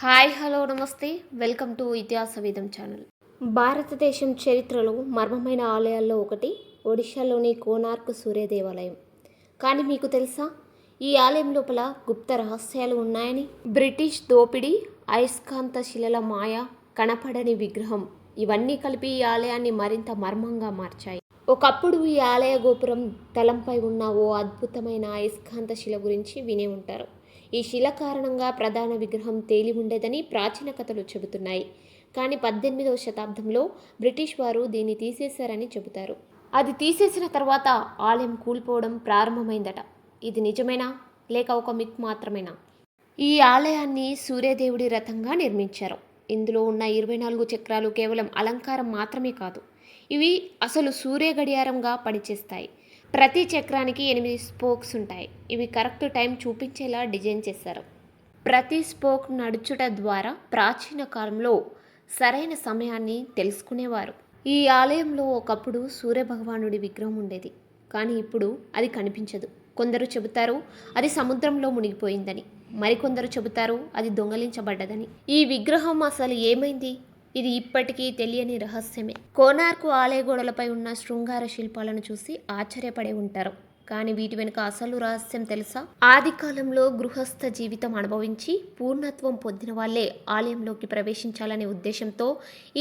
Hi hello నమస్తే welcome to ఇతిహాస వేదం ఛానల్. భారతదేశం చరిత్రలో మర్మమైన ఆలయాల్లో ఒకటి ఒడిశాలోని కోనార్క్ సూర్య దేవాలయం. కానీ మీకు తెలుసా, ఈ ఆలయం లోపల గుప్త రహస్యాలు ఉన్నాయని? బ్రిటిష్ దోపిడీ, అయస్కాంత శిలల మాయ, కనపడని విగ్రహం ఇవన్నీ కలిపి ఈ ఆలయాన్ని మరింత మర్మంగా మార్చాయి. ఒకప్పుడు ఈ ఆలయ గోపురం తలంపై ఉన్న ఓ అద్భుతమైన అయస్కాంత శిల గురించి వినే ఉంటారు. ఈ శిల కారణంగా ప్రధాన విగ్రహం తేలి ఉండేదని ప్రాచీన కథలు చెబుతున్నాయి. కానీ 18వ శతాబ్దంలో బ్రిటిష్ వారు దీన్ని తీసేశారని చెబుతారు. అది తీసేసిన తర్వాత ఆలయం కూలిపోవడం ప్రారంభమైందట. ఇది నిజమేనా, లేక ఒక మిత్ మాత్రమేనా? ఈ ఆలయాన్ని సూర్యదేవుడి రథంగా నిర్మించారు. ఇందులో ఉన్న 24 చక్రాలు కేవలం అలంకారం మాత్రమే కాదు, ఇవి అసలు సూర్య గడియారంగా పనిచేస్తాయి. ప్రతి చక్రానికి 8 స్పోక్స్ ఉంటాయి. ఇవి కరెక్ట్ టైం చూపించేలా డిజైన్ చేశారు. ప్రతి స్పోక్ నడుచుట ద్వారా ప్రాచీన కాలంలో సరైన సమయాన్ని తెలుసుకునేవారు. ఈ ఆలయంలో ఒకప్పుడు సూర్యభగవానుడి విగ్రహం ఉండేది, కానీ ఇప్పుడు అది కనిపించదు. కొందరు చెబుతారు అది సముద్రంలో మునిగిపోయిందని, మరికొందరు చెబుతారు అది దొంగలించబడ్డదని. ఈ విగ్రహం అసలు ఏమైంది? ఇది ఇప్పటికీ తెలియని రహస్యమే. కోనార్కు ఆలయ గోడలపై ఉన్న శృంగార శిల్పాలను చూసి ఆశ్చర్యపడే ఉంటారు. కానీ వీటి వెనుక అసలు రహస్యం తెలుసా? ఆది కాలంలో గృహస్థ జీవితం అనుభవించి పూర్ణత్వం పొందిన వాళ్ళే ఆలయంలోకి ప్రవేశించాలనే ఉద్దేశంతో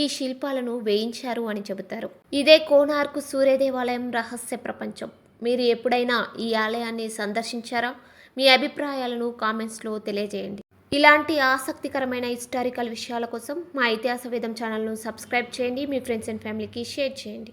ఈ శిల్పాలను వేయించారు అని చెబుతారు. ఇదే కోనార్కు సూర్య దేవాలయం రహస్య ప్రపంచం. మీరు ఎప్పుడైనా ఈ ఆలయాన్ని సందర్శించారా? మీ అభిప్రాయాలను కామెంట్స్లో తెలియజేయండి. ఇలాంటి ఆసక్తికరమైన హిస్టారికల్ విషయాల కోసం మా ఇతిహాస వేదం ఛానల్ను సబ్స్క్రైబ్ చేయండి. మీ ఫ్రెండ్స్ అండ్ ఫ్యామిలీకి షేర్ చేయండి.